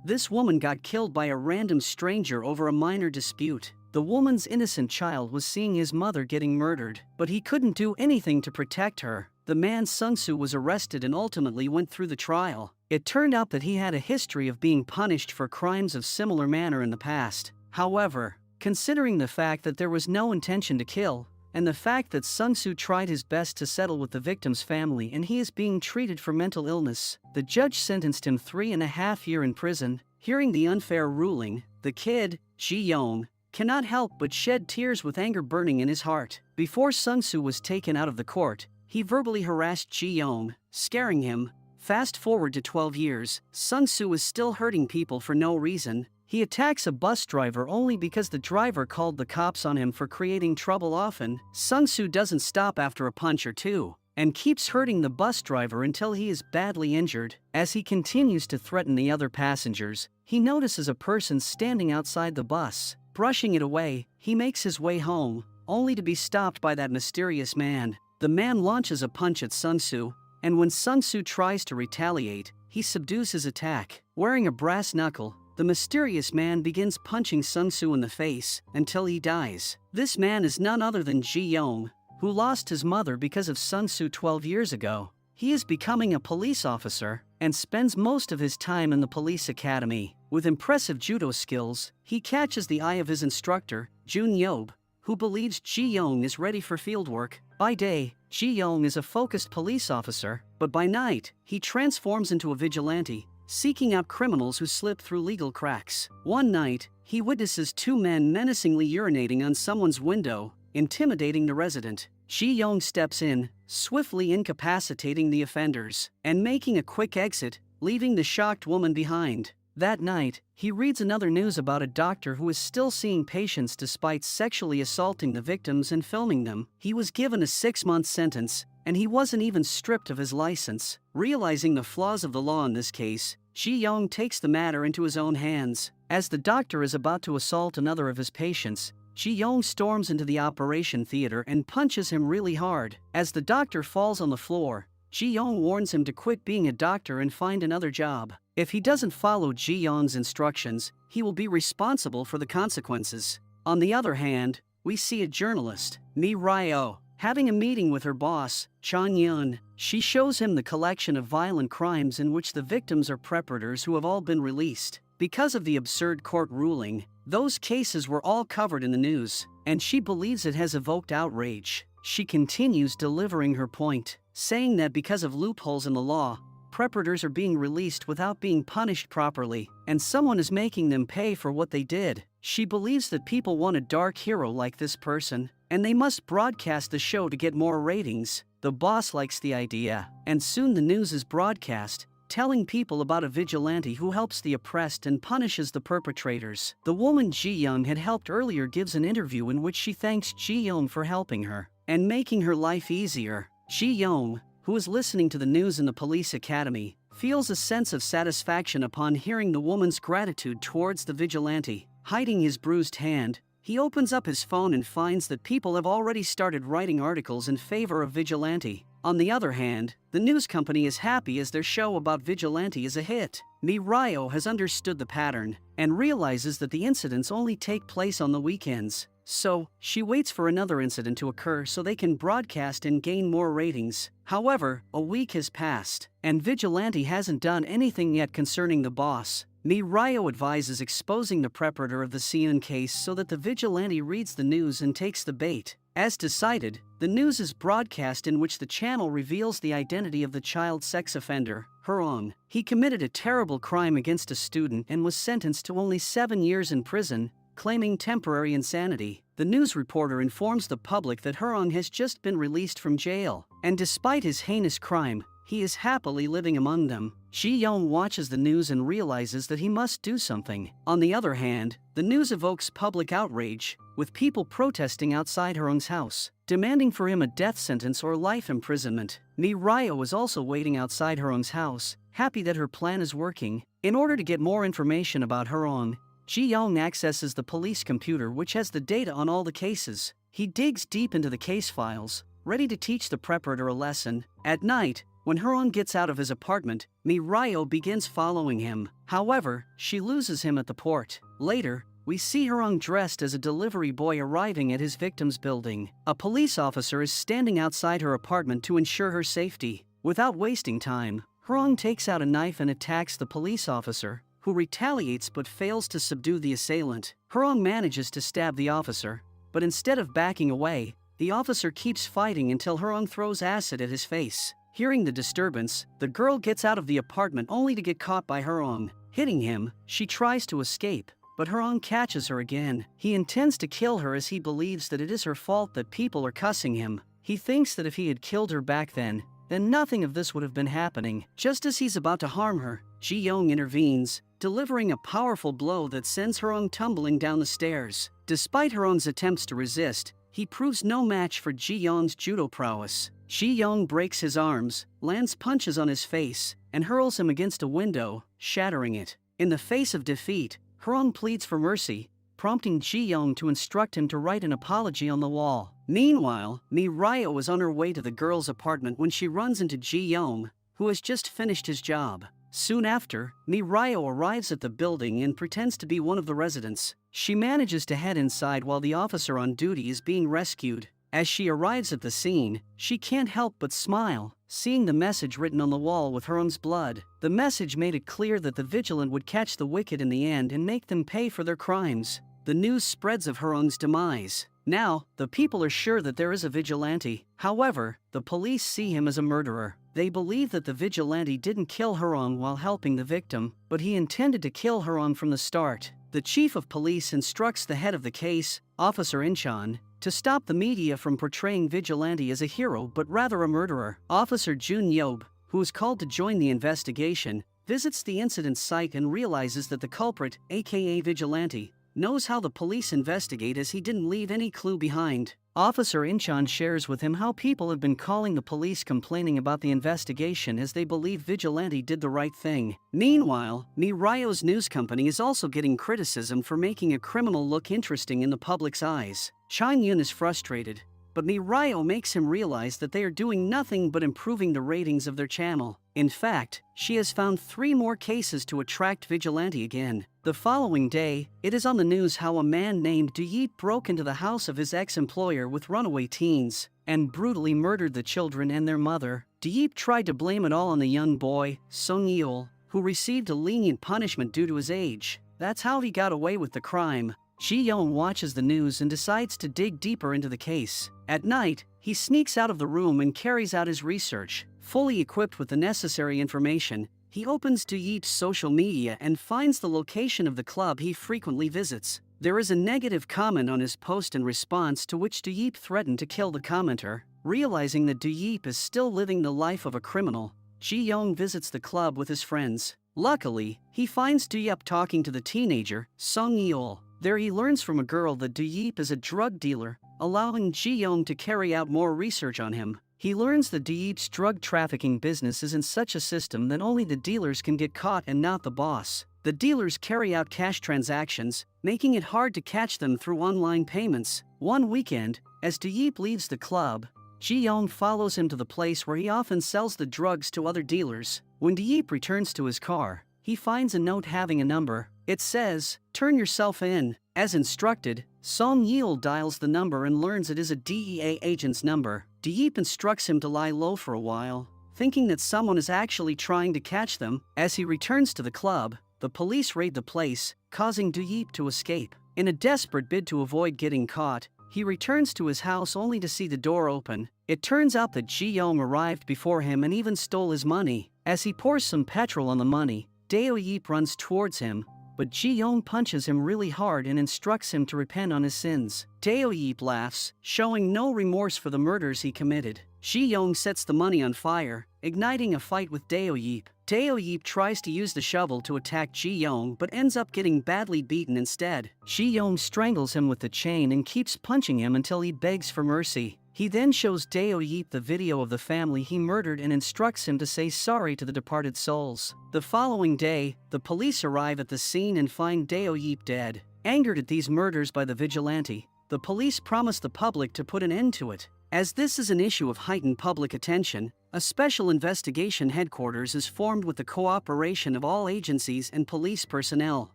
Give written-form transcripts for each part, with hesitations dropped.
This woman got killed by a random stranger over a minor dispute. The woman's innocent child was seeing his mother getting murdered, but he couldn't do anything to protect her. The man Sung-soo was arrested and ultimately went through the trial. It turned out that he had a history of being punished for crimes of similar manner in the past. However, considering the fact that there was no intention to kill, and the fact that Sung-soo tried his best to settle with the victim's family and he is being treated for mental illness, the judge sentenced him 3.5 years in prison. Hearing the unfair ruling, the kid, Ji-young, cannot help but shed tears with anger burning in his heart. Before Sung-soo was taken out of the court, he verbally harassed Ji-young, scaring him. Fast forward to 12 years, Sung-soo is still hurting people for no reason. He attacks a bus driver only because the driver called the cops on him for creating trouble often. Sung-soo doesn't stop after a punch or two, and keeps hurting the bus driver until he is badly injured. As he continues to threaten the other passengers, he notices a person standing outside the bus. Brushing it away, he makes his way home, only to be stopped by that mysterious man. The man launches a punch at Sung-soo, and when Sung-soo tries to retaliate, he subdues his attack. Wearing a brass knuckle, the mysterious man begins punching Sung-soo in the face until he dies. This man is none other than Ji-young, who lost his mother because of Sung-soo 12 years ago. He is becoming a police officer and spends most of his time in the police academy. With impressive judo skills, he catches the eye of his instructor, Jun-yob, who believes Ji-young is ready for fieldwork. By day, Ji-young is a focused police officer, but by night, he transforms into a vigilante, seeking out criminals who slip through legal cracks. One night, he witnesses 2 men menacingly urinating on someone's window, intimidating the resident. Ji-young steps in, swiftly incapacitating the offenders, and making a quick exit, leaving the shocked woman behind. That night, he reads another news about a doctor who is still seeing patients despite sexually assaulting the victims and filming them. He was given a 6-month sentence, and he wasn't even stripped of his license. Realizing the flaws of the law in this case, Ji-young takes the matter into his own hands. As the doctor is about to assault another of his patients, Ji-young storms into the operation theater and punches him really hard. As the doctor falls on the floor, Ji-young warns him to quit being a doctor and find another job. If he doesn't follow Ji-young's instructions, he will be responsible for the consequences. On the other hand, we see a journalist, Mi Ryo, having a meeting with her boss, Chon Yun. She shows him the collection of violent crimes in which the victims are predators who have all been released. Because of the absurd court ruling, those cases were all covered in the news, and she believes it has evoked outrage. She continues delivering her point, saying that because of loopholes in the law, predators are being released without being punished properly, and someone is making them pay for what they did. She believes that people want a dark hero like this person, and they must broadcast the show to get more ratings. The boss likes the idea, and soon the news is broadcast, telling people about a vigilante who helps the oppressed and punishes the perpetrators. The woman Ji-young had helped earlier gives an interview in which she thanks Ji-young for helping her and making her life easier. Ji-young, who is listening to the news in the police academy, feels a sense of satisfaction upon hearing the woman's gratitude towards the vigilante. Hiding his bruised hand, he opens up his phone and finds that people have already started writing articles in favor of Vigilante. On the other hand, the news company is happy as their show about Vigilante is a hit. Mi Ryo has understood the pattern and realizes that the incidents only take place on the weekends. So, she waits for another incident to occur so they can broadcast and gain more ratings. However, a week has passed, and Vigilante hasn't done anything yet concerning the boss. Mi Ryo advises exposing the preparator of the Seon case so that the vigilante reads the news and takes the bait. As decided, the news is broadcast in which the channel reveals the identity of the child sex offender, Hurong. He committed a terrible crime against a student and was sentenced to only 7 years in prison, claiming temporary insanity. The news reporter informs the public that Hurong has just been released from jail, and despite his heinous crime, he is happily living among them. Ji-young watches the news and realizes that he must do something. On the other hand, the news evokes public outrage, with people protesting outside Hurong's house, demanding for him a death sentence or life imprisonment. Mi Ryo is also waiting outside Hurong's house, happy that her plan is working. In order to get more information about Hurong, Ji-young accesses the police computer which has the data on all the cases. He digs deep into the case files, ready to teach the preparator a lesson. At night, When Hurong gets out of his apartment, Mirio begins following him. However, she loses him at the port. Later, we see Hurong dressed as a delivery boy arriving at his victim's building. A police officer is standing outside her apartment to ensure her safety. Without wasting time, Hurong takes out a knife and attacks the police officer, who retaliates but fails to subdue the assailant. Hurong manages to stab the officer, but instead of backing away, the officer keeps fighting until Hurong throws acid at his face. Hearing the disturbance, the girl gets out of the apartment only to get caught by Hurong. Hitting him, she tries to escape, but Hurong catches her again. He intends to kill her as he believes that it is her fault that people are cussing him. He thinks that if he had killed her back then nothing of this would have been happening. Just as he's about to harm her, Ji-young intervenes, delivering a powerful blow that sends Hurong tumbling down the stairs. Despite Hurong's attempts to resist, he proves no match for Ji-young's judo prowess. Ji-young breaks his arms, lands punches on his face, and hurls him against a window, shattering it. In the face of defeat, Hurong pleads for mercy, prompting Ji-young to instruct him to write an apology on the wall. Meanwhile, Mirio is on her way to the girl's apartment when she runs into Ji-young, who has just finished his job. Soon after, Mirio arrives at the building and pretends to be one of the residents. She manages to head inside while the officer on duty is being rescued. As she arrives at the scene, she can't help but smile, seeing the message written on the wall with Hurong's blood. The message made it clear that the vigilant would catch the wicked in the end and make them pay for their crimes. The news spreads of Hurong's demise. Now, the people are sure that there is a vigilante. However, the police see him as a murderer. They believe that the vigilante didn't kill Hurong while helping the victim, but he intended to kill Hurong from the start. The chief of police instructs the head of the case, Officer Inchan, to stop the media from portraying Vigilante as a hero but rather a murderer. Officer Jun Yob, who is called to join the investigation, visits the incident site and realizes that the culprit, aka Vigilante, knows how the police investigate as he didn't leave any clue behind. Officer Inchan shares with him how people have been calling the police complaining about the investigation as they believe Vigilante did the right thing. Meanwhile, Mirio's news company is also getting criticism for making a criminal look interesting in the public's eyes. Chang Yun is frustrated, but Mirio makes him realize that they are doing nothing but improving the ratings of their channel. In fact, she has found 3 more cases to attract Vigilante again. The following day, it is on the news how a man named Du Yip broke into the house of his ex-employer with runaway teens and brutally murdered the children and their mother. Du Yip tried to blame it all on the young boy, Sung Yeol, who received a lenient punishment due to his age. That's how he got away with the crime. Ji-young watches the news and decides to dig deeper into the case. At night, he sneaks out of the room and carries out his research. Fully equipped with the necessary information, he opens Du Yip's social media and finds the location of the club he frequently visits. There is a negative comment on his post in response to which Du Yip threatened to kill the commenter. Realizing that Du Yip is still living the life of a criminal, Ji-young visits the club with his friends. Luckily, he finds Du Yip talking to the teenager, Sung Yeol. There he learns from a girl that Du Yip is a drug dealer, allowing Ji-young to carry out more research on him. He learns that Du Yip's drug trafficking business is in such a system that only the dealers can get caught and not the boss. The dealers carry out cash transactions, making it hard to catch them through online payments. One weekend, as Du Yip leaves the club, Ji-young follows him to the place where he often sells the drugs to other dealers. When Du Yip returns to his car, he finds a note having a number. It says, "Turn yourself in." As instructed, Song Yeol dials the number and learns it is a DEA agent's number. Du Yip instructs him to lie low for a while, thinking that someone is actually trying to catch them. As he returns to the club, the police raid the place, causing Du Yip to escape. In a desperate bid to avoid getting caught, he returns to his house only to see the door open. It turns out that Ji-young arrived before him and even stole his money. As he pours some petrol on the money, Do Yip runs towards him, but Ji-young punches him really hard and instructs him to repent on his sins. Do Yip laughs, showing no remorse for the murders he committed. Ji-young sets the money on fire, igniting a fight with Do Yip. Do Yip tries to use the shovel to attack Ji-young but ends up getting badly beaten instead. Ji-young strangles him with the chain and keeps punching him until he begs for mercy. He then shows Do Yip the video of the family he murdered and instructs him to say sorry to the departed souls. The following day, the police arrive at the scene and find Do Yip dead. Angered at these murders by the vigilante, the police promise the public to put an end to it. As this is an issue of heightened public attention, a special investigation headquarters is formed with the cooperation of all agencies and police personnel.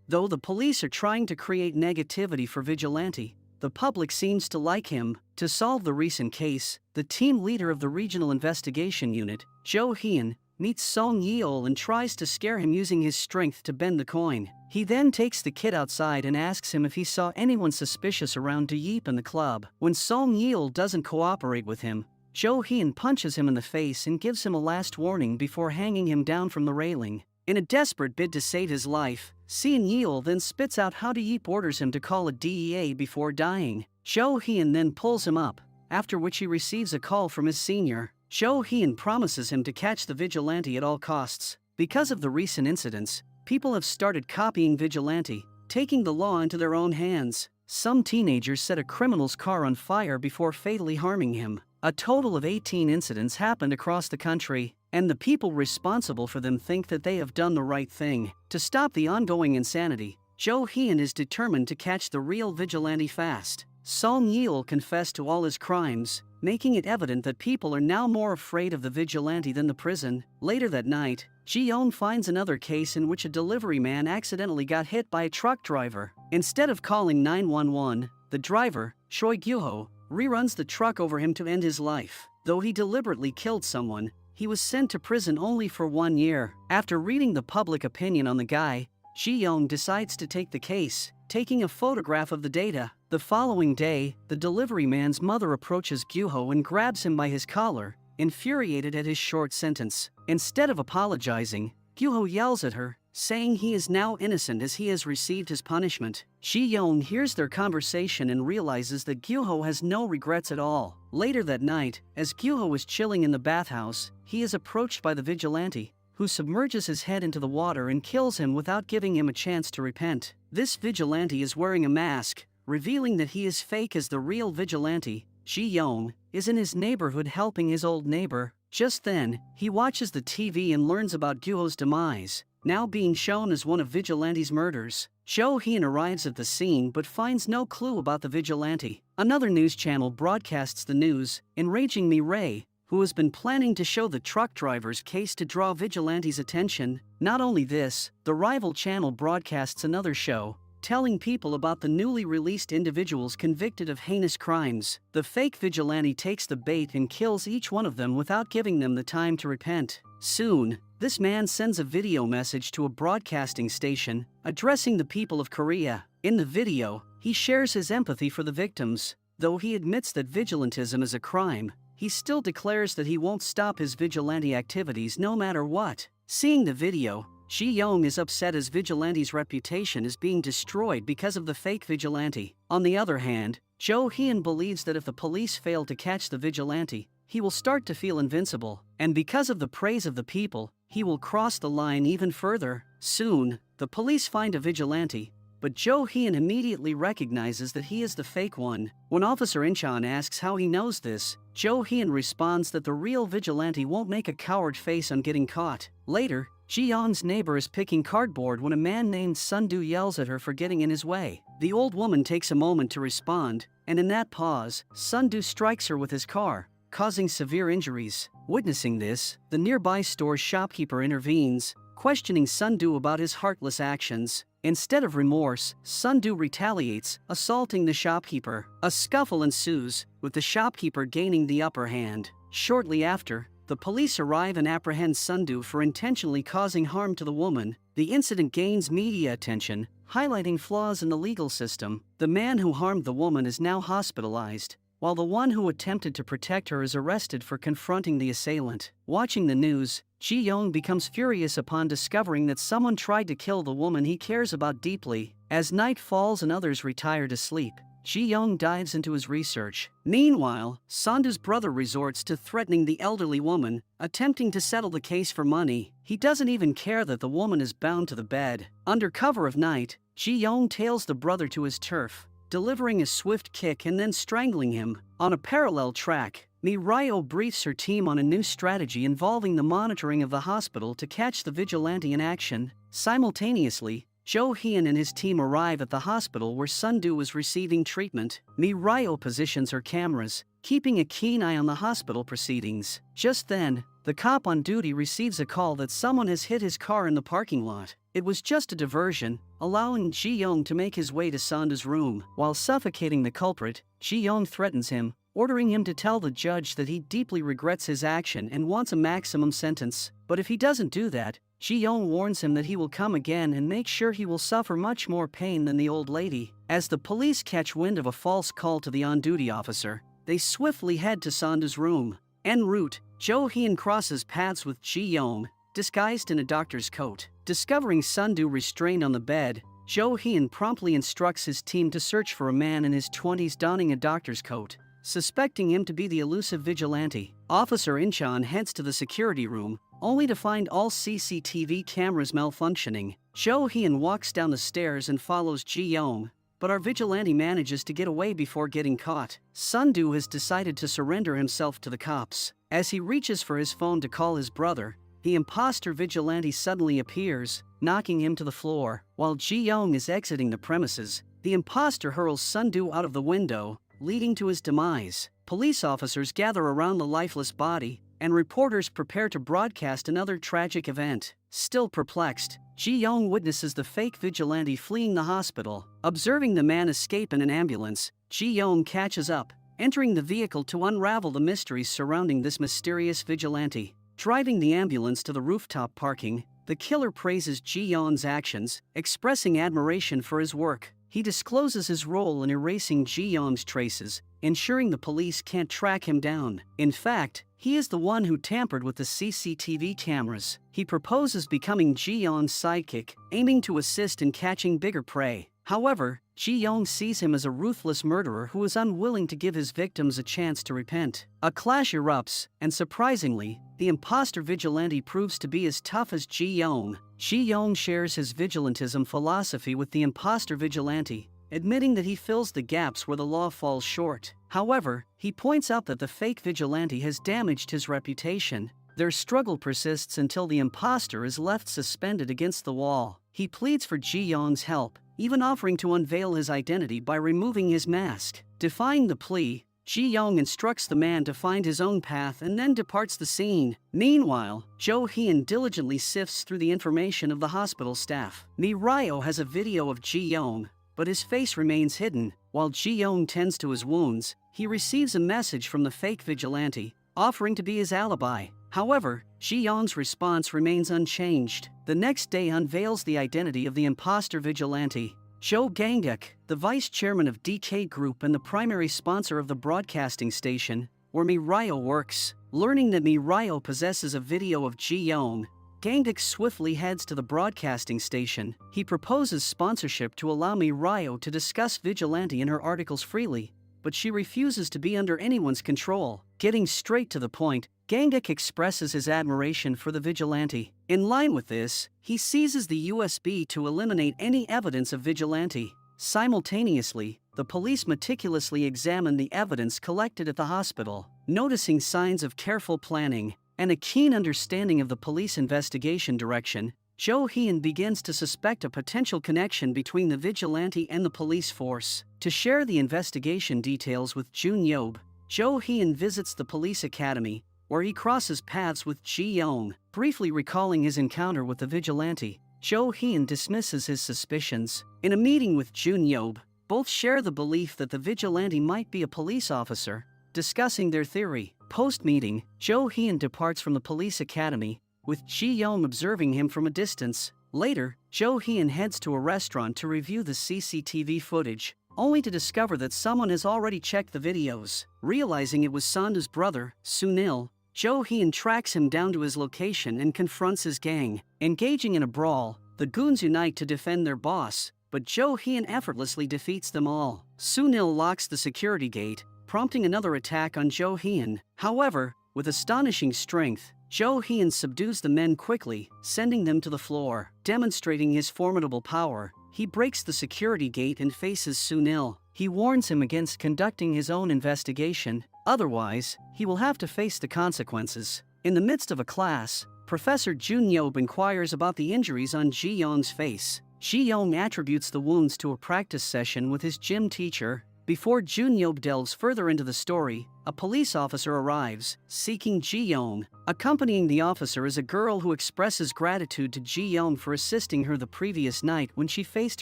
Though the police are trying to create negativity for Vigilante, the public seems to like him. To solve the recent case, the team leader of the Regional Investigation Unit, Jo Hyun, meets Song Yeol and tries to scare him using his strength to bend the coin. He then takes the kid outside and asks him if he saw anyone suspicious around Yeep in the club. When Song Yeol doesn't cooperate with him, Jo Hyun punches him in the face and gives him a last warning before hanging him down from the railing. In a desperate bid to save his life, Seon Yeol then spits out how Yeep orders him to call a DEA before dying. Jo Hyun then pulls him up, after which he receives a call from his senior. Jo Hyun promises him to catch the vigilante at all costs. Because of the recent incidents, people have started copying Vigilante, taking the law into their own hands. Some teenagers set a criminal's car on fire before fatally harming him. A total of 18 incidents happened across the country, and the people responsible for them think that they have done the right thing. To stop the ongoing insanity, Jo Hyun is determined to catch the real vigilante fast. Song Yeol confessed to all his crimes, making it evident that people are now more afraid of the vigilante than the prison. Later that night, Ji-yeon finds another case in which a delivery man accidentally got hit by a truck driver. Instead of calling 911, the driver, Choi Gyu-ho, reruns the truck over him to end his life. Though he deliberately killed someone, he was sent to prison only for 1 year. After reading the public opinion on the guy, Ji-yeon decides to take the case, taking a photograph of the data. The following day, the delivery man's mother approaches Gyu-ho and grabs him by his collar, infuriated at his short sentence. Instead of apologizing, Gyu-ho yells at her, saying he is now innocent as he has received his punishment. Ji-yeon hears their conversation and realizes that Gyu-ho has no regrets at all. Later that night, as Gyu-ho is chilling in the bathhouse, he is approached by the vigilante, who submerges his head into the water and kills him without giving him a chance to repent. This vigilante is wearing a mask, revealing that he is fake as the real vigilante. Ji-yeon is in his neighborhood helping his old neighbor. Just then, he watches the TV and learns about Gyu-ho's demise, now being shown as one of Vigilante's murders. Jo Hyun arrives at the scene but finds no clue about the vigilante. Another news channel broadcasts the news, enraging Mireille, who has been planning to show the truck driver's case to draw Vigilante's attention. Not only this, the rival channel broadcasts another show, telling people about the newly released individuals convicted of heinous crimes. The fake vigilante takes the bait and kills each one of them without giving them the time to repent. Soon, this man sends a video message to a broadcasting station, addressing the people of Korea. In the video, he shares his empathy for the victims. Though he admits that vigilantism is a crime, he still declares that he won't stop his vigilante activities no matter what. Seeing the video, Ji-yeon is upset as Vigilante's reputation is being destroyed because of the fake vigilante. On the other hand, Jo Hyun believes that if the police fail to catch the vigilante, he will start to feel invincible, and because of the praise of the people, he will cross the line even further. Soon, the police find a vigilante, but Jo Hyun immediately recognizes that he is the fake one. When Officer Incheon asks how he knows this, Jo Hyun responds that the real vigilante won't make a coward face on getting caught. Later, Ji-yeon's neighbor is picking cardboard when a man named Sun-do yells at her for getting in his way. The old woman takes a moment to respond, and in that pause, Sun-do strikes her with his car, causing severe injuries. Witnessing this, the nearby store's shopkeeper intervenes, questioning Sun-do about his heartless actions. Instead of remorse, Sun-do retaliates, assaulting the shopkeeper. A scuffle ensues, with the shopkeeper gaining the upper hand. Shortly after, the police arrive and apprehend Sun-do for intentionally causing harm to the woman. The incident gains media attention, highlighting flaws in the legal system. The man who harmed the woman is now hospitalized, while the one who attempted to protect her is arrested for confronting the assailant. Watching the news, Ji-yeon becomes furious upon discovering that someone tried to kill the woman he cares about deeply. As night falls and others retire to sleep, Ji-yeon dives into his research. Meanwhile, Sandu's brother resorts to threatening the elderly woman, attempting to settle the case for money. He doesn't even care that the woman is bound to the bed. Under cover of night, Ji-yeon tails the brother to his turf, delivering a swift kick and then strangling him. On a parallel track, Mireille briefs her team on a new strategy involving the monitoring of the hospital to catch the vigilante in action. Simultaneously, Jo Hyun and his team arrive at the hospital where Sun-do is receiving treatment. Mireille positions her cameras, keeping a keen eye on the hospital proceedings. Just then, the cop on duty receives a call that someone has hit his car in the parking lot. It was just a diversion, allowing Ji-young to make his way to Sandu's room. While suffocating the culprit, Ji-young threatens him, ordering him to tell the judge that he deeply regrets his action and wants a maximum sentence. But if he doesn't do that, Ji-young warns him that he will come again and make sure he will suffer much more pain than the old lady. As the police catch wind of a false call to the on-duty officer, they swiftly head to Sandu's room. En route, Jo-hyun crosses paths with Ji-young, disguised in a doctor's coat. Discovering Sandu restrained on the bed, Jo-hyun promptly instructs his team to search for a man in his 20s donning a doctor's coat, suspecting him to be the elusive vigilante. Officer Incheon heads to the security room, only to find all CCTV cameras malfunctioning. Jo-hyun walks down the stairs and follows Ji-young, but our vigilante manages to get away before getting caught. Sandu has decided to surrender himself to the cops. As he reaches for his phone to call his brother, the imposter vigilante suddenly appears, knocking him to the floor. While Ji-young is exiting the premises, the imposter hurls Sandu out of the window, leading to his demise. Police officers gather around the lifeless body, and reporters prepare to broadcast another tragic event. Still perplexed, Ji-young witnesses the fake vigilante fleeing the hospital. Observing the man escape in an ambulance, Ji-young catches up, entering the vehicle to unravel the mysteries surrounding this mysterious vigilante. Driving the ambulance to the rooftop parking, the killer praises Ji-young's actions, expressing admiration for his work. He discloses his role in erasing Ji-young's traces, ensuring the police can't track him down. In fact, he is the one who tampered with the CCTV cameras. He proposes becoming Ji-young's sidekick, aiming to assist in catching bigger prey. However, Ji-young sees him as a ruthless murderer who is unwilling to give his victims a chance to repent. A clash erupts, and surprisingly, the imposter vigilante proves to be as tough as Ji-young. Ji-young shares his vigilantism philosophy with the imposter vigilante, admitting that he fills the gaps where the law falls short. However, he points out that the fake vigilante has damaged his reputation. Their struggle persists until the imposter is left suspended against the wall. He pleads for Ji-young's help, even offering to unveil his identity by removing his mask. Defying the plea, Ji-young instructs the man to find his own path and then departs the scene. Meanwhile, Jo-hyun diligently sifts through the information of the hospital staff. Mi-ryo has a video of Ji-young, but his face remains hidden. While Ji-young tends to his wounds, he receives a message from the fake vigilante, offering to be his alibi. However, Ji-young's response remains unchanged. The next day unveils the identity of the imposter vigilante. Jo Gang-guk, the vice chairman of DK Group and the primary sponsor of the broadcasting station, where Mi-ryo works. Learning that Mi-ryo possesses a video of Ji-young, Gang-guk swiftly heads to the broadcasting station. He proposes sponsorship to allow Mi-ryo to discuss vigilante in her articles freely, but she refuses to be under anyone's control. Getting straight to the point, Gang-guk expresses his admiration for the vigilante. In line with this, he seizes the USB to eliminate any evidence of vigilante. Simultaneously, the police meticulously examine the evidence collected at the hospital. Noticing signs of careful planning and a keen understanding of the police investigation direction, Jo-hyun begins to suspect a potential connection between the vigilante and the police force. To share the investigation details with Jun-yob, Jo-hyun visits the police academy, where he crosses paths with Ji-young. Briefly recalling his encounter with the vigilante, Jo-hyun dismisses his suspicions. In a meeting with Jun-yob, both share the belief that the vigilante might be a police officer, discussing their theory. Post-meeting, Jo-hyun departs from the police academy, with Ji-young observing him from a distance. Later, Jo-hyun heads to a restaurant to review the CCTV footage, only to discover that someone has already checked the videos. Realizing it was Sandu's brother, Sunil, Jo-hyun tracks him down to his location and confronts his gang. Engaging in a brawl, the goons unite to defend their boss, but Jo-hyun effortlessly defeats them all. Sunil locks the security gate, prompting another attack on Jo-hyun. However, with astonishing strength, Jo-hyun subdues the men quickly, sending them to the floor. Demonstrating his formidable power, he breaks the security gate and faces Sunil. He warns him against conducting his own investigation, otherwise, he will have to face the consequences. In the midst of a class, Professor Jun-yob inquires about the injuries on Ji-young's face. Ji-young attributes the wounds to a practice session with his gym teacher, Before Junyob delves further into the story, a police officer arrives, seeking Ji-young. Accompanying the officer is a girl who expresses gratitude to Ji-young for assisting her the previous night when she faced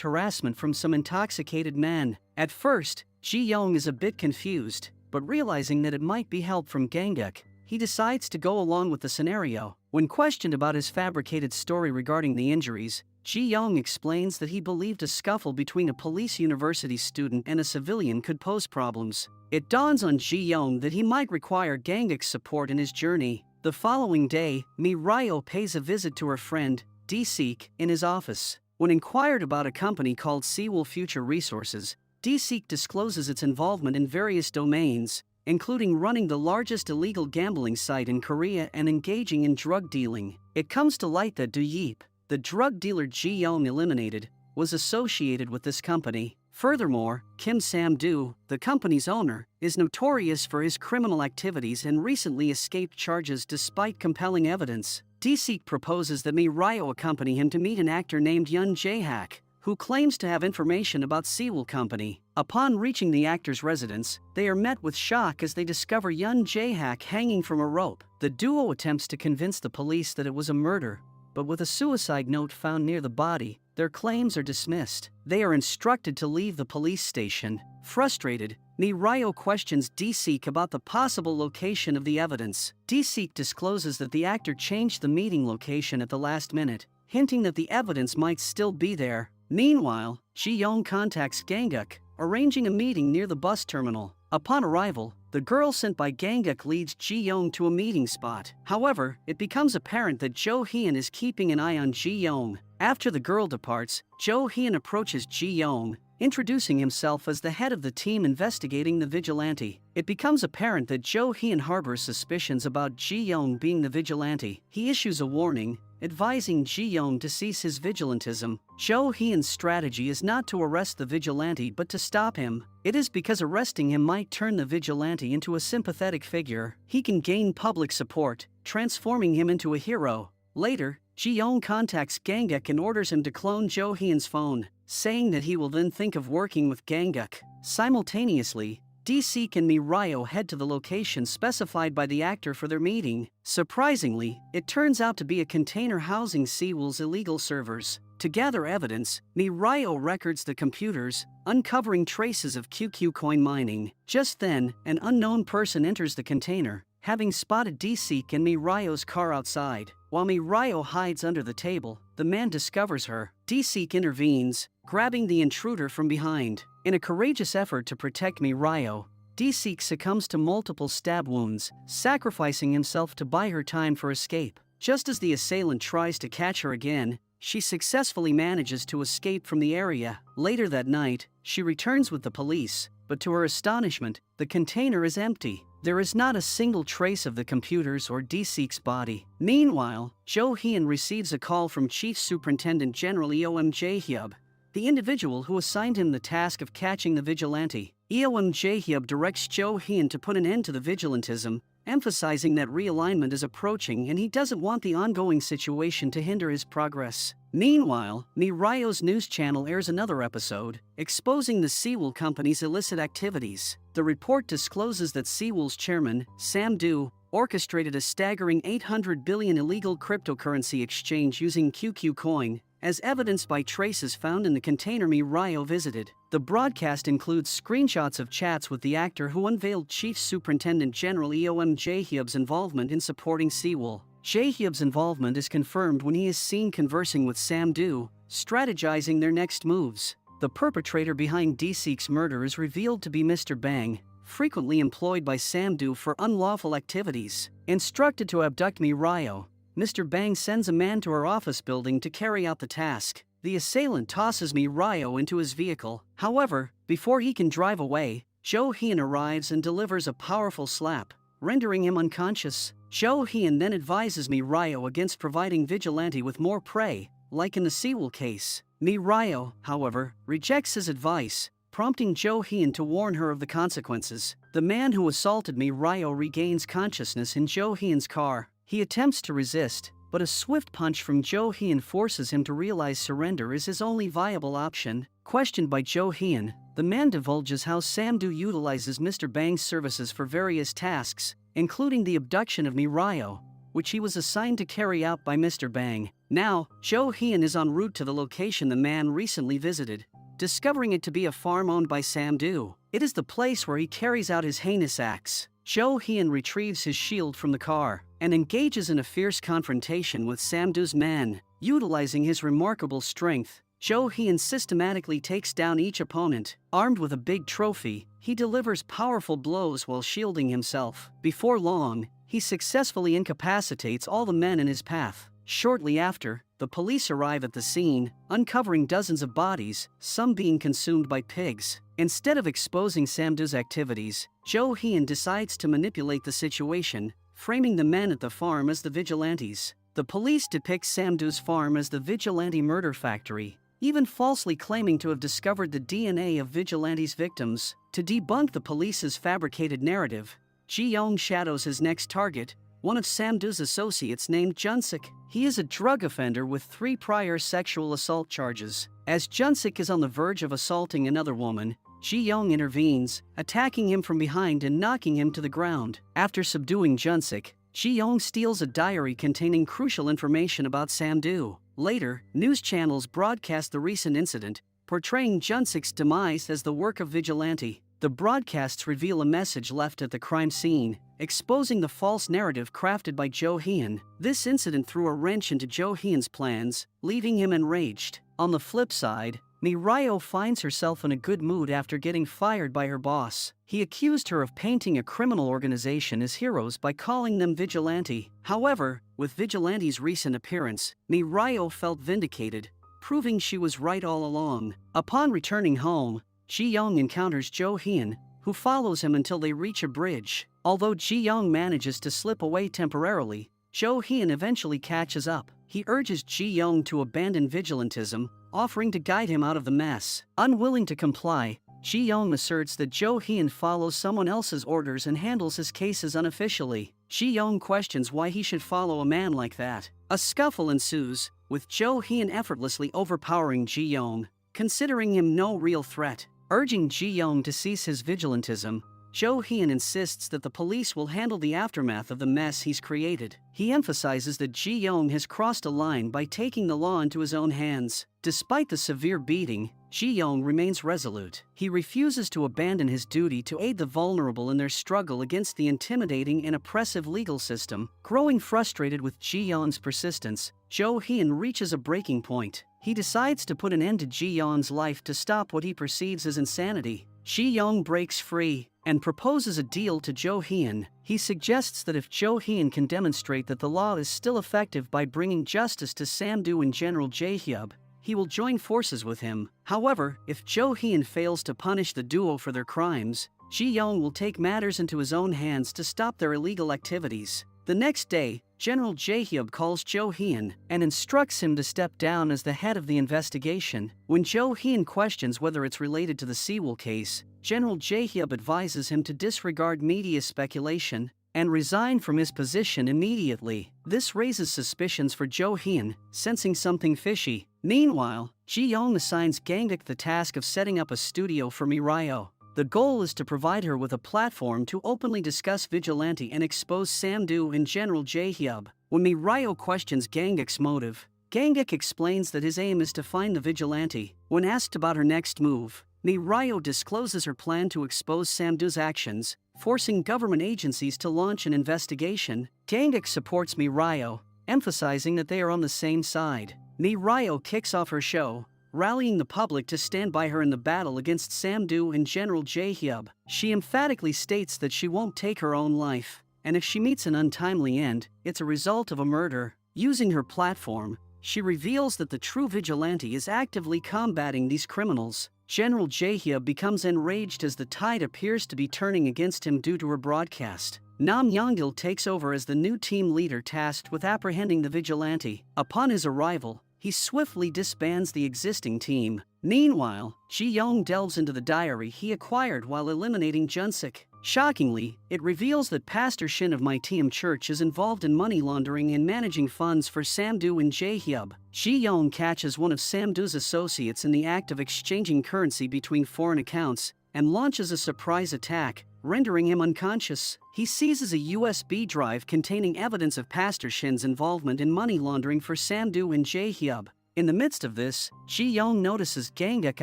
harassment from some intoxicated man. At first, Ji-young is a bit confused, but realizing that it might be help from Ganguk, he decides to go along with the scenario. When questioned about his fabricated story regarding the injuries, Ji-young explains that he believed a scuffle between a police university student and a civilian could pose problems. It dawns on Ji-young that he might require Ganguk's support in his journey. The following day, Mi-ryo pays a visit to her friend, D-seek, in his office. When inquired about a company called Sewell Future Resources, D-seek discloses its involvement in various domains, including running the largest illegal gambling site in Korea and engaging in drug dealing. It comes to light that Do-yeep, the drug dealer Ji-young eliminated, was associated with this company. Furthermore, Kim Sam-do, the company's owner, is notorious for his criminal activities and recently escaped charges despite compelling evidence. D-seek proposes that Mi-ryo accompany him to meet an actor named Yoon Jae-hak, who claims to have information about Sewell Company. Upon reaching the actor's residence, they are met with shock as they discover Yoon Jae-hak hanging from a rope. The duo attempts to convince the police that it was a murder, but with a suicide note found near the body, their claims are dismissed. They are instructed to leave the police station. Frustrated, Mi-ryo questions D-seek about the possible location of the evidence. D-seek discloses that the actor changed the meeting location at the last minute, hinting that the evidence might still be there. Meanwhile, Ji-young contacts Ganguk, arranging a meeting near the bus terminal. Upon arrival, the girl sent by Ganguk leads Ji-young to a meeting spot. However, it becomes apparent that Jo-hyun is keeping an eye on Ji-young. After the girl departs, Jo-hyun approaches Ji-young, introducing himself as the head of the team investigating the vigilante. It becomes apparent that Jo-hyun harbors suspicions about Ji-young being the vigilante. He issues a warning, advising Ji-young to cease his vigilantism. Jo-hyun's strategy is not to arrest the vigilante but to stop him. It is because arresting him might turn the vigilante into a sympathetic figure. He can gain public support, transforming him into a hero. Later, Ji-young contacts Ganguk and orders him to clone Jo-hyun's phone, saying that he will then think of working with Ganguk. Simultaneously, D-seek and Mi-ryo head to the location specified by the actor for their meeting. Surprisingly, it turns out to be a container housing Sewell's illegal servers. To gather evidence, Mi-ryo records the computers, uncovering traces of QQ coin mining. Just then, an unknown person enters the container, having spotted D-seek and Mi-ryo's car outside. While Mi-ryo hides under the table, the man discovers her. D-seek intervenes, grabbing the intruder from behind. In a courageous effort to protect Mi-ryo, D-seek succumbs to multiple stab wounds, sacrificing himself to buy her time for escape. Just as the assailant tries to catch her again, she successfully manages to escape from the area. Later that night, she returns with the police, but to her astonishment, the container is empty. There is not a single trace of the computers or D-seek's body. Meanwhile, Jo-hyun receives a call from Chief Superintendent General Eom Jae-hyub, the individual who assigned him the task of catching the vigilante. Eom Jae-hyub directs Jo-hyun to put an end to the vigilantism, emphasizing that realignment is approaching and he doesn't want the ongoing situation to hinder his progress. Meanwhile, Mi-ryo's news channel airs another episode, exposing the Sewell Company's illicit activities. The report discloses that Sewell's chairman, Sam-do, orchestrated a staggering 800 billion illegal cryptocurrency exchange using QQ coin, as evidenced by traces found in the container Mi-ryo visited. The broadcast includes screenshots of chats with the actor who unveiled Chief Superintendent General Eom Jae-hyub's involvement in supporting Sewell. Jae-hyub's involvement is confirmed when he is seen conversing with Sam-do, strategizing their next moves. The perpetrator behind D-seek's murder is revealed to be Mr. Bang, frequently employed by Sam-do for unlawful activities. Instructed to abduct Mi-ryo, Mr. Bang sends a man to her office building to carry out the task. The assailant tosses Mi-ryo into his vehicle. However, before he can drive away, Jo-hyun arrives and delivers a powerful slap, rendering him unconscious. Jo-hyun then advises Mi-ryo against providing vigilante with more prey, like in the Sewell case. Mi-ryo, however, rejects his advice, prompting Jo-hyun to warn her of the consequences. The man who assaulted Mi-ryo regains consciousness in Jo-hyun's car. He attempts to resist, but a swift punch from Jo-hyun forces him to realize surrender is his only viable option. Questioned by Jo Hyun, the man divulges how Sam-doo utilizes Mr. Bang's services for various tasks, including the abduction of Mi-ryo, which he was assigned to carry out by Mr. Bang. Now, Jo Hyun is en route to the location the man recently visited, discovering it to be a farm owned by Sam-doo. It is the place where he carries out his heinous acts. Jo Hyun retrieves his shield from the car and engages in a fierce confrontation with Sam-doo's men. Utilizing his remarkable strength, Jo Hyun systematically takes down each opponent. Armed with a big trophy, he delivers powerful blows while shielding himself. Before long, he successfully incapacitates all the men in his path. Shortly after, the police arrive at the scene, uncovering dozens of bodies, some being consumed by pigs. Instead of exposing Sam-doo's activities, Jo Hyun decides to manipulate the situation, framing the men at the farm as the vigilantes. The police depict Sam-doo's farm as the vigilante murder factory, even falsely claiming to have discovered the DNA of vigilantes' victims. To debunk the police's fabricated narrative, Ji-young shadows his next target, one of Sam-doo's associates named Junsik. He is a drug offender with 3 prior sexual assault charges. As Junsik is on the verge of assaulting another woman, Ji-young intervenes, attacking him from behind and knocking him to the ground. After subduing Junsik, Ji-young steals a diary containing crucial information about Sam-doo. Later, news channels broadcast the recent incident, portraying Junsik's demise as the work of vigilante. The broadcasts reveal a message left at the crime scene, exposing the false narrative crafted by Jo Hyun. This incident threw a wrench into Jo Hyun's plans, leaving him enraged. On the flip side, Mi-ryo finds herself in a good mood after getting fired by her boss. He accused her of painting a criminal organization as heroes by calling them vigilante. However, with Vigilante's recent appearance, Mi-ryo felt vindicated, proving she was right all along. Upon returning home, Ji-young encounters Jo Hyun, who follows him until they reach a bridge. Although Ji-young manages to slip away temporarily, Jo Hyun eventually catches up. He urges Ji-young to abandon vigilantism, offering to guide him out of the mess. Unwilling to comply, Ji-young asserts that Jo Hyun follows someone else's orders and handles his cases unofficially. Ji-young questions why he should follow a man like that. A scuffle ensues, with Jo Hyun effortlessly overpowering Ji-young, considering him no real threat. Urging Ji-young to cease his vigilantism, Jo Hyun insists that the police will handle the aftermath of the mess he's created. He emphasizes that Ji-young has crossed a line by taking the law into his own hands. Despite the severe beating, Ji-young remains resolute. He refuses to abandon his duty to aid the vulnerable in their struggle against the intimidating and oppressive legal system. Growing frustrated with Ji-young's persistence, Jo Hyun reaches a breaking point. He decides to put an end to Ji-young's life to stop what he perceives as insanity. Ji-young breaks free and proposes a deal to Jo Hyun. He suggests that if Jo Hyun can demonstrate that the law is still effective by bringing justice to Sam-doo and General Jae-hyub, he will join forces with him. However, if Jo Hyun fails to punish the duo for their crimes, Ji-young will take matters into his own hands to stop their illegal activities. The next day, General Jae-hyub calls Jo Hyun and instructs him to step down as the head of the investigation. When Jo Hyun questions whether it's related to the Sewell case, General Jae-hyub advises him to disregard media speculation and resign from his position immediately. This raises suspicions for Jo Hyun, sensing something fishy. Meanwhile, Ji-young assigns Gangdok the task of setting up a studio for Mi-ryo. The goal is to provide her with a platform to openly discuss vigilante and expose Sam-doo and General Jae-hyub. When Mi-ryo questions Gangdok's motive, Gangdok explains that his aim is to find the vigilante. When asked about her next move, Mi-ryo discloses her plan to expose Sam-doo's actions, forcing government agencies to launch an investigation. Gangdok supports Mi-ryo, emphasizing that they are on the same side. Mi-ryo kicks off her show, rallying the public to stand by her in the battle against Sam-doo and General Jae-hyub. She emphatically states that she won't take her own life, and if she meets an untimely end, it's a result of a murder. Using her platform, she reveals that the true vigilante is actively combating these criminals. General Jae-hyub becomes enraged as the tide appears to be turning against him due to her broadcast. Nam Yong-gil takes over as the new team leader tasked with apprehending the vigilante. Upon his arrival, he swiftly disbands the existing team. Meanwhile, Ji-young delves into the diary he acquired while eliminating Junsik. Shockingly, it reveals that Pastor Shin of My TM Church is involved in money laundering and managing funds for Samdu and Jae-hyub. Ji-young catches one of Samdu's associates in the act of exchanging currency between foreign accounts and launches a surprise attack, rendering him unconscious. He seizes a USB drive containing evidence of Pastor Shin's involvement in money laundering for Samdu and Jae-hyub. In the midst of this, Ji-young notices Gangduk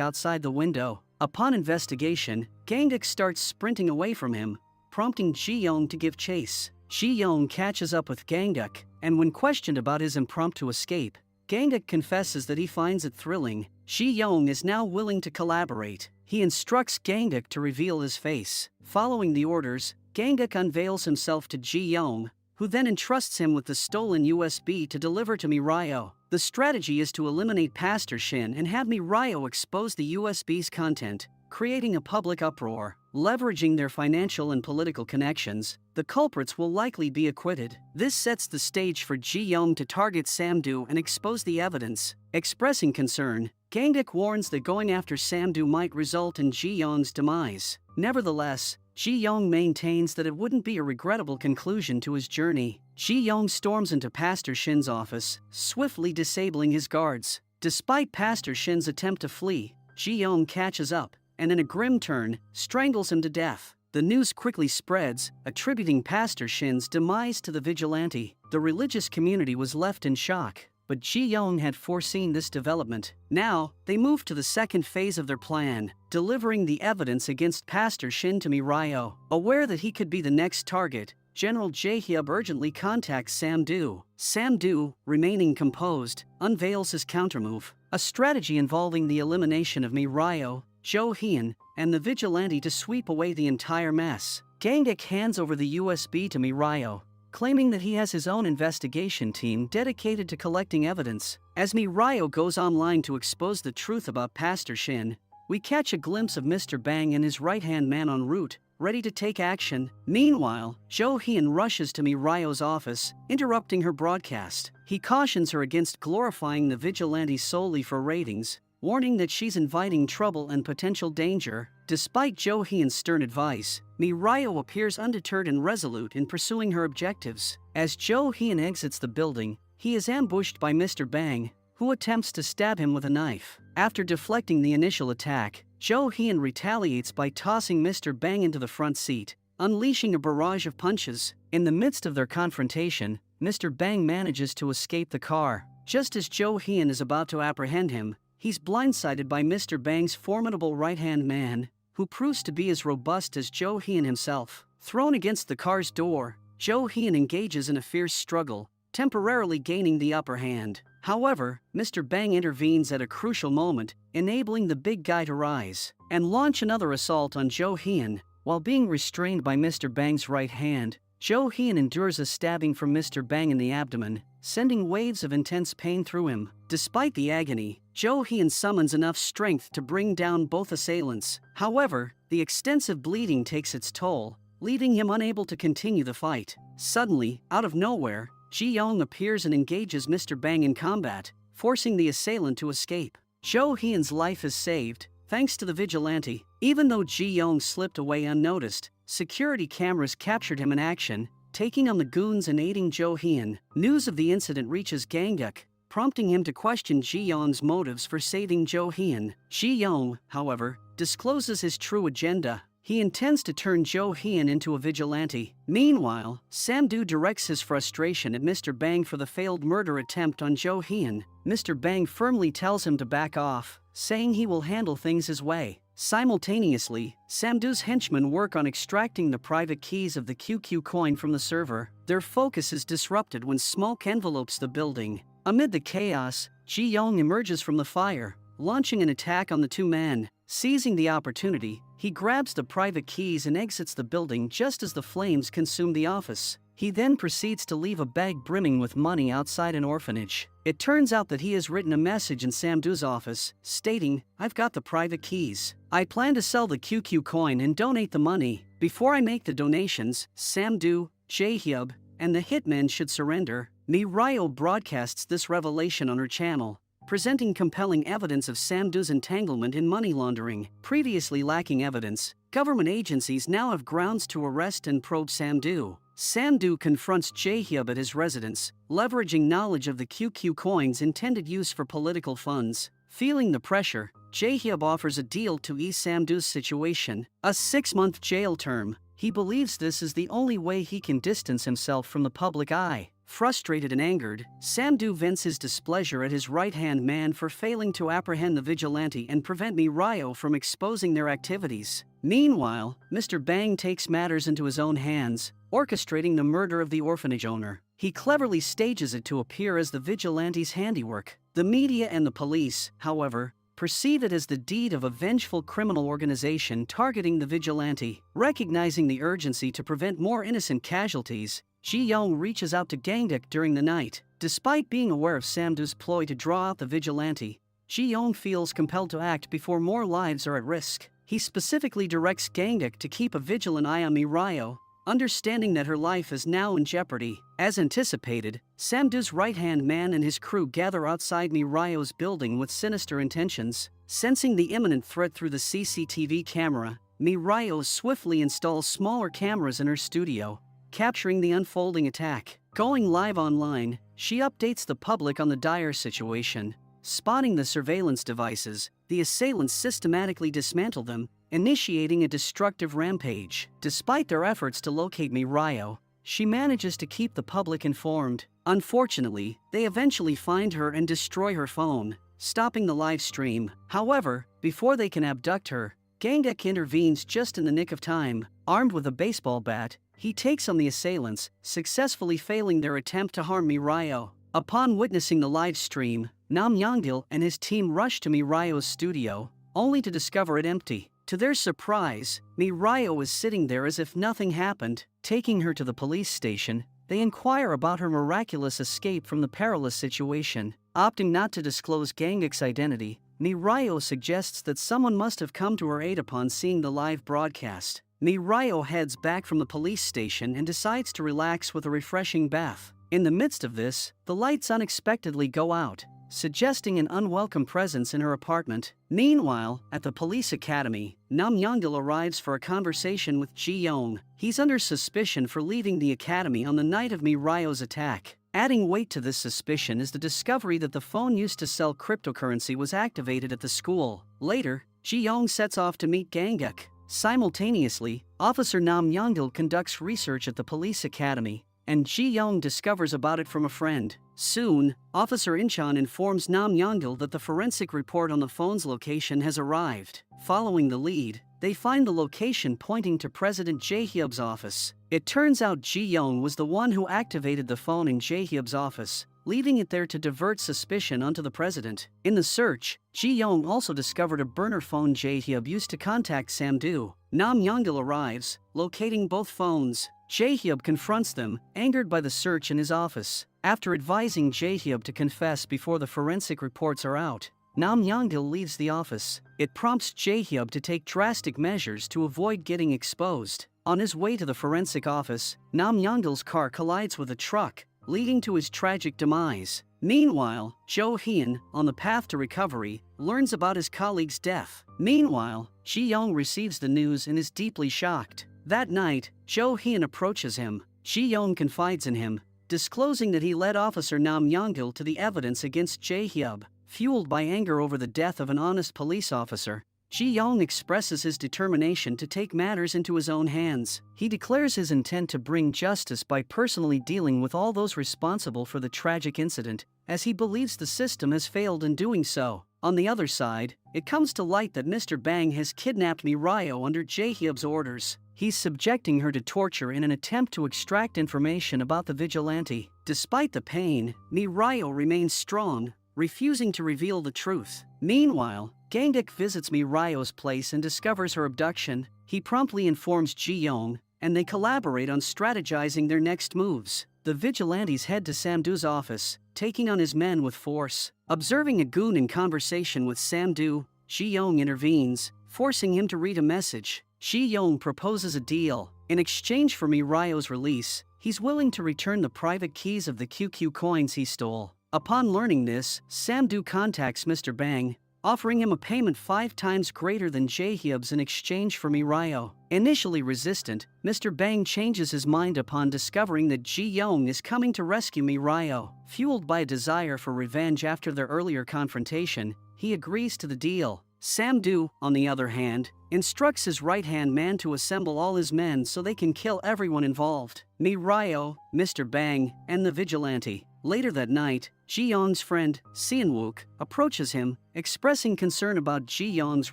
outside the window. Upon investigation, Gangduk starts sprinting away from him, prompting Ji-young to give chase. Ji-young catches up with Gangduk, and when questioned about his impromptu escape, Gangduk confesses that he finds it thrilling. Ji-young is now willing to collaborate. He instructs Gangduk to reveal his face. Following the orders, Gangduk unveils himself to Ji-young, who then entrusts him with the stolen USB to deliver to Mirio. The strategy is to eliminate Pastor Shin and have Mirio expose the USB's content, creating a public uproar. Leveraging their financial and political connections, the culprits will likely be acquitted. This sets the stage for Ji-young to target Samdu and expose the evidence. Expressing concern, Gangduk warns that going after Samdu might result in Ji-young's demise. Nevertheless, Ji-young maintains that it wouldn't be a regrettable conclusion to his journey. Ji-young storms into Pastor Shin's office, swiftly disabling his guards. Despite Pastor Shin's attempt to flee, Ji-young catches up, and in a grim turn, strangles him to death. The news quickly spreads, attributing Pastor Shin's demise to the vigilante. The religious community was left in shock, but Ji-young had foreseen this development. Now, they moved to the second phase of their plan, delivering the evidence against Pastor Shin to Mirio. Aware that he could be the next target, General Jae-hyub urgently contacts Samdu. Samdu, remaining composed, unveils his countermove, a strategy involving the elimination of Mirio, Jo-hyun, and the vigilante to sweep away the entire mess. Gangduk hands over the USB to Mirio, claiming that he has his own investigation team dedicated to collecting evidence. As Mirio goes online to expose the truth about Pastor Shin, we catch a glimpse of Mr. Bang and his right-hand man en route, ready to take action. Meanwhile, Jo-hyun rushes to Mirio's office, interrupting her broadcast. He cautions her against glorifying the vigilante solely for ratings, warning that she's inviting trouble and potential danger. Despite Jo-hyun's stern advice, Mirio appears undeterred and resolute in pursuing her objectives. As Jo-hyun exits the building, he is ambushed by Mr. Bang, who attempts to stab him with a knife. After deflecting the initial attack, Jo-hyun retaliates by tossing Mr. Bang into the front seat, unleashing a barrage of punches. In the midst of their confrontation, Mr. Bang manages to escape the car. Just as Jo-hyun is about to apprehend him, he's blindsided by Mr. Bang's formidable right-hand man, who proves to be as robust as Jo-hyun himself. Thrown against the car's door, Jo-hyun engages in a fierce struggle, temporarily gaining the upper hand. However, Mr. Bang intervenes at a crucial moment, enabling the big guy to rise and launch another assault on Jo-hyun. While being restrained by Mr. Bang's right hand, Jo-hyun endures a stabbing from Mr. Bang in the abdomen, sending waves of intense pain through him. Despite the agony, Jo-hyun summons enough strength to bring down both assailants. However, the extensive bleeding takes its toll, leaving him unable to continue the fight. Suddenly, out of nowhere, Ji-young appears and engages Mr. Bang in combat, forcing the assailant to escape. Jo-hyun's life is saved, thanks to the vigilante. Even though Ji-young slipped away unnoticed, security cameras captured him in action, taking on the goons and aiding Jo-hyun. News of the incident reaches Gangduk, prompting him to question Ji-young's motives for saving Jo-hyun. Ji-young, however, discloses his true agenda. He intends to turn Jo-hyun into a vigilante. Meanwhile, Samdu directs his frustration at Mr. Bang for the failed murder attempt on Jo-hyun. Mr. Bang firmly tells him to back off, saying he will handle things his way. Simultaneously, Samdu's henchmen work on extracting the private keys of the QQ coin from the server. Their focus is disrupted when smoke envelopes the building. Amid the chaos, Ji-young emerges from the fire, launching an attack on the two men. Seizing the opportunity, he grabs the private keys and exits the building just as the flames consume the office. He then proceeds to leave a bag brimming with money outside an orphanage. It turns out that he has written a message in Samdu's office, stating, "I've got the private keys. I plan to sell the QQ coin and donate the money. Before I make the donations, Samdu, Jae-hyub, and the hitmen should surrender." Mirio broadcasts this revelation on her channel, presenting compelling evidence of Samdu's entanglement in money laundering. Previously lacking evidence, Government agencies now have grounds to arrest and probe Samdu. Samdu confronts Jae-hyub at his residence, leveraging knowledge of the QQ coin's intended use for political funds. Feeling the pressure, Jae-hyub offers a deal to ease Samdu's situation, a 6-month jail term. He believes this is the only way he can distance himself from the public eye. Frustrated and angered, Samdu vents his displeasure at his right-hand man for failing to apprehend the vigilante and prevent Mirai from exposing their activities. Meanwhile, Mr. Bang takes matters into his own hands, orchestrating the murder of the orphanage owner. He cleverly stages it to appear as the vigilante's handiwork. The media and the police, however, perceive it as the deed of a vengeful criminal organization targeting the vigilante. Recognizing the urgency to prevent more innocent casualties, Ji-young reaches out to Gangduk during the night. Despite being aware of Samdu's ploy to draw out the vigilante, Ji-young feels compelled to act before more lives are at risk. He specifically directs Gangduk to keep a vigilant eye on Mirai, understanding that her life is now in jeopardy. As anticipated, Samdu's right-hand man and his crew gather outside Mirai's building with sinister intentions. Sensing the imminent threat through the CCTV camera, Mirai swiftly installs smaller cameras in her studio, capturing the unfolding attack. Going live online, she updates the public on the dire situation. Spotting the surveillance devices, the assailants systematically dismantle them, initiating a destructive rampage. Despite their efforts to locate Mirai, she manages to keep the public informed. Unfortunately, they eventually find her and destroy her phone, stopping the live stream. However, before they can abduct her, Gangduk intervenes just in the nick of time. Armed with a baseball bat, he takes on the assailants, successfully failing their attempt to harm Mirai. Upon witnessing the live stream, Nam Yongdil and his team rush to Mirai's studio, only to discover it empty. To their surprise, Mirai is sitting there as if nothing happened. Taking her to the police station, they inquire about her miraculous escape from the perilous situation. Opting not to disclose Gangduk's identity, Mirai suggests that someone must have come to her aid upon seeing the live broadcast. Mirai heads back from the police station and decides to relax with a refreshing bath. In the midst of this, the lights unexpectedly go out, suggesting an unwelcome presence in her apartment. Meanwhile, at the police academy, Nam Yongdil arrives for a conversation with Ji-young. He's under suspicion for leaving the academy on the night of Mirai's attack. Adding weight to this suspicion is the discovery that the phone used to sell cryptocurrency was activated at the school. Later, Ji-young sets off to meet Gangduk. Simultaneously, Officer Nam Yongdil conducts research at the police academy, and Ji-young discovers about it from a friend. Soon, Officer Inchan informs Nam Yongdil that the forensic report on the phone's location has arrived. Following the lead, they find the location pointing to President Jae-hyub's office. It turns out Ji-young was the one who activated the phone in Jae-hyub's office, leaving it there to divert suspicion onto the president. In the search, Ji-young also discovered a burner phone Jae-hyub used to contact Samdu. Nam Yongdil arrives, locating both phones. Jae-hyub confronts them, angered by the search in his office. After advising Jae-hyub to confess before the forensic reports are out, Nam Yongdil leaves the office. It prompts Jae-hyub to take drastic measures to avoid getting exposed. On his way to the forensic office, Nam Yongdil's car collides with a truck, leading to his tragic demise. Meanwhile, Jo-hyun, on the path to recovery, learns about his colleague's death. Meanwhile, Ji-young receives the news and is deeply shocked. That night, Jo-hyun approaches him. Ji-young confides in him, disclosing that he led Officer Nam Yongdil to the evidence against Jae-hyub. Fueled by anger over the death of an honest police officer, Ji-young expresses his determination to take matters into his own hands. He declares his intent to bring justice by personally dealing with all those responsible for the tragic incident, as he believes the system has failed in doing so. On the other side, it comes to light that Mr. Bang has kidnapped Mirai under Jae-hyub's orders. He's subjecting her to torture in an attempt to extract information about the vigilante. Despite the pain, Mirai remains strong, refusing to reveal the truth. Meanwhile, Gangduk visits Mirai's place and discovers her abduction. He promptly informs Ji-young, and they collaborate on strategizing their next moves. The vigilantes head to Samdu's office, taking on his men with force. Observing a goon in conversation with Samdu, Ji-young intervenes, forcing him to read a message. Ji-young proposes a deal. In exchange for Mirai's release, he's willing to return the private keys of the QQ coins he stole. Upon learning this, Samdu contacts Mr. Bang, offering him a payment 5 times greater than Jae-hyub's in exchange for Mirio. Initially resistant, Mr. Bang changes his mind upon discovering that Ji-young is coming to rescue Mirio. Fueled by a desire for revenge after their earlier confrontation, he agrees to the deal. Sam-doo, on the other hand, instructs his right-hand man to assemble all his men so they can kill everyone involved: Mirio, Mr. Bang, and the vigilante. Later that night, Ji-young's friend, Seon-wook, approaches him, expressing concern about Ji-young's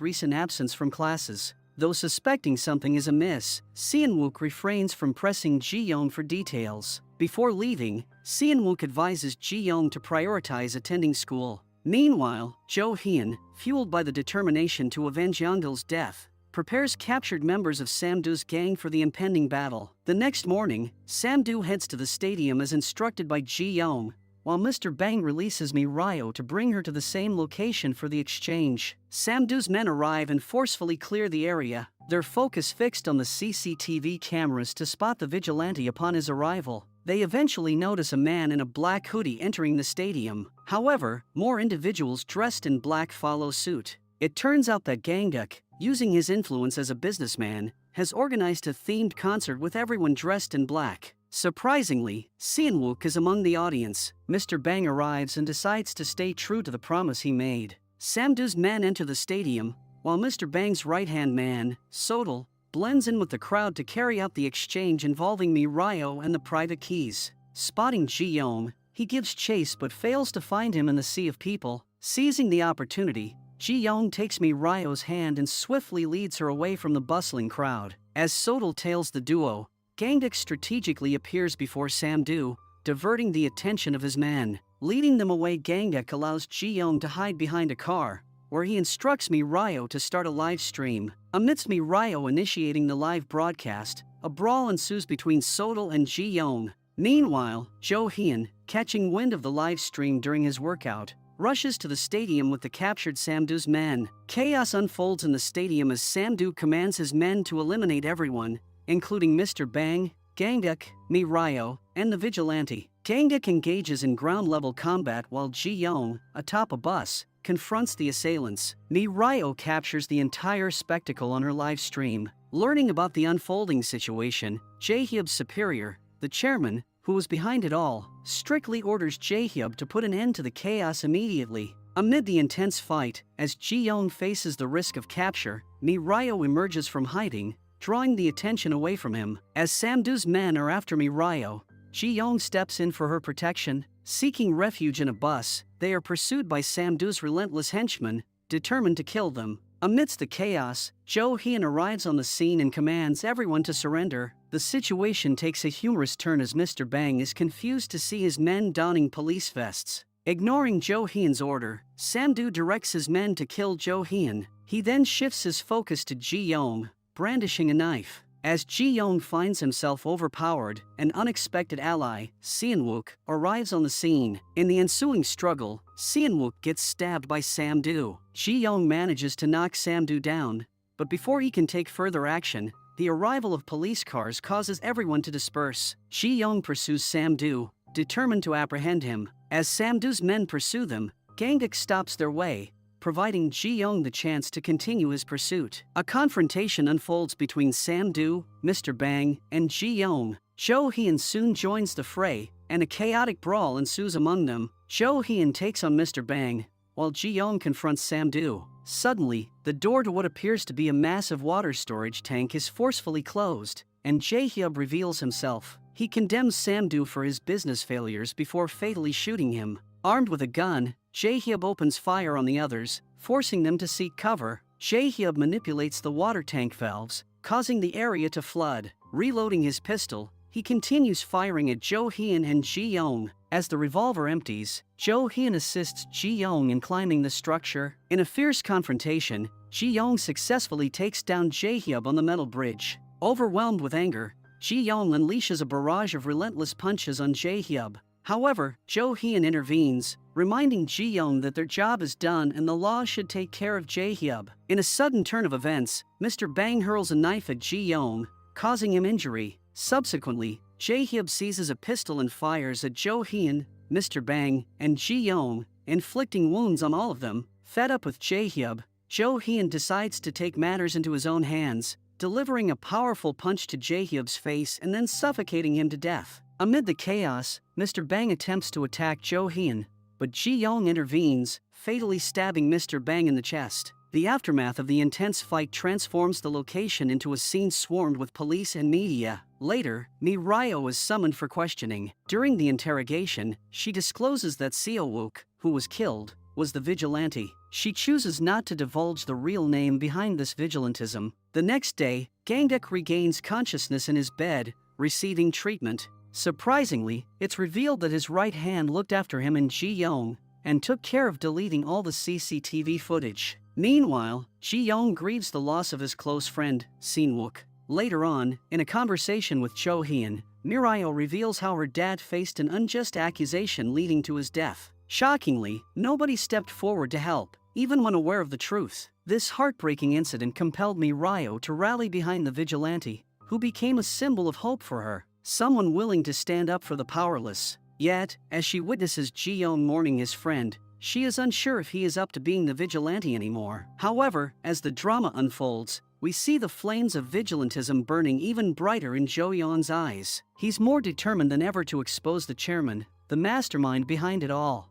recent absence from classes. Though suspecting something is amiss, Seon-wook refrains from pressing Ji-young for details. Before leaving, Seon-wook advises Ji-young to prioritize attending school. Meanwhile, Jo-hyun, fueled by the determination to avenge Yeongil's death, prepares captured members of Sam-doo's gang for the impending battle. The next morning, Sam-doo heads to the stadium as instructed by Ji-young, while Mr. Bang releases Mirio to bring her to the same location for the exchange. Sam-doo's men arrive and forcefully clear the area, their focus fixed on the CCTV cameras to spot the vigilante upon his arrival. They eventually notice a man in a black hoodie entering the stadium. However, more individuals dressed in black follow suit. It turns out that Gangduk, using his influence as a businessman, has organized a themed concert with everyone dressed in black. Surprisingly, Seon-wook is among the audience. Mr. Bang arrives and decides to stay true to the promise he made. Sam-doo's men enter the stadium, while Mr. Bang's right-hand man, Sodal, blends in with the crowd to carry out the exchange involving Mirio and the private keys. Spotting Ji-young, he gives chase but fails to find him in the sea of people. Seizing the opportunity, Ji-young takes Mirio's hand and swiftly leads her away from the bustling crowd. As Sodal tails the duo, Gangduk strategically appears before Sam-doo, diverting the attention of his men. Leading them away, Gangduk allows Ji-young to hide behind a car, where he instructs Mirio to start a live stream. Amidst Mirio initiating the live broadcast, a brawl ensues between Sodal and Ji-young. Meanwhile, Jo-hyun, catching wind of the live stream during his workout, rushes to the stadium with the captured Sam-doo's men. Chaos unfolds in the stadium as Sam-doo commands his men to eliminate everyone, including Mr. Bang, Gangduk, Mirio, and the vigilante. Gangduk engages in ground-level combat while Ji-young, atop a bus, confronts the assailants. Mirio captures the entire spectacle on her live stream. Learning about the unfolding situation, Jae-hyub's superior, the chairman, who was behind it all, strictly orders Jae-hyub to put an end to the chaos immediately. Amid the intense fight, as Ji-young faces the risk of capture, Mirio emerges from hiding, drawing the attention away from him. As Sam-doo's men are after Mirio, Ji-young steps in for her protection. Seeking refuge in a bus, they are pursued by Sam-doo's relentless henchmen, determined to kill them. Amidst the chaos, Jo-hyun arrives on the scene and commands everyone to surrender. The situation takes a humorous turn as Mr. Bang is confused to see his men donning police vests. Ignoring Jo-hyun's order, Sam-doo directs his men to kill Jo-hyun. He then shifts his focus to Ji-young, brandishing a knife. As Ji-young finds himself overpowered, an unexpected ally, Seon-wook, arrives on the scene. In the ensuing struggle, Seon-wook gets stabbed by Sam-doo. Ji-young manages to knock Sam-doo down, but before he can take further action, the arrival of police cars causes everyone to disperse. Ji-young pursues Sam-doo, determined to apprehend him. As Sam-doo's men pursue them, Gangduk stops their way, providing Ji-young the chance to continue his pursuit. A confrontation unfolds between Sam-doo, Mr. Bang, and Ji-young. Jo-hyun soon joins the fray, and a chaotic brawl ensues among them. Jo-hyun takes on Mr. Bang, while Ji-young confronts Sam-doo. Suddenly, the door to what appears to be a massive water storage tank is forcefully closed, and Jae-hyub reveals himself. He condemns Sam-doo for his business failures before fatally shooting him. Armed with a gun, Jae-hyub opens fire on the others, forcing them to seek cover. Jae-hyub manipulates the water tank valves, causing the area to flood. Reloading his pistol, he continues firing at Jo-hyun and Ji-young. As the revolver empties, Jo-hyun assists Ji-young in climbing the structure. In a fierce confrontation, Ji-young successfully takes down Jae-hyub on the metal bridge. Overwhelmed with anger, Ji-young unleashes a barrage of relentless punches on Jae-hyub. However, Jo-hyun intervenes, reminding Ji-young that their job is done and the law should take care of Jae-hyub. In a sudden turn of events, Mr. Bang hurls a knife at Ji-young, causing him injury. Subsequently, Jae-hyub seizes a pistol and fires at Jo-hyun, Mr. Bang, and Ji-young, inflicting wounds on all of them. Fed up with Jae-hyub, Jo-hyun decides to take matters into his own hands, delivering a powerful punch to Jae-hyub's face and then suffocating him to death. Amid the chaos, Mr. Bang attempts to attack Jo-hyun, but Ji-young intervenes, fatally stabbing Mr. Bang in the chest. The aftermath of the intense fight transforms the location into a scene swarmed with police and media. Later, Mi-ryo is summoned for questioning. During the interrogation, she discloses that Seo-wook, who was killed, was the vigilante. She chooses not to divulge the real name behind this vigilantism. The next day, Gangdek regains consciousness in his bed, receiving treatment. Surprisingly, it's revealed that his right hand looked after him and Ji-young, and took care of deleting all the CCTV footage. Meanwhile, Ji-young grieves the loss of his close friend, Sin-wook. Later on, in a conversation with Jo-hyun, Mi-ryo reveals how her dad faced an unjust accusation leading to his death. Shockingly, nobody stepped forward to help, even when aware of the truth. This heartbreaking incident compelled Mi-ryo to rally behind the vigilante, who became a symbol of hope for her, someone willing to stand up for the powerless. Yet, as she witnesses Ji-young mourning his friend, she is unsure if he is up to being the vigilante anymore. However, as the drama unfolds, we see the flames of vigilantism burning even brighter in Jo-hyun's eyes. He's more determined than ever to expose the chairman, the mastermind behind it all.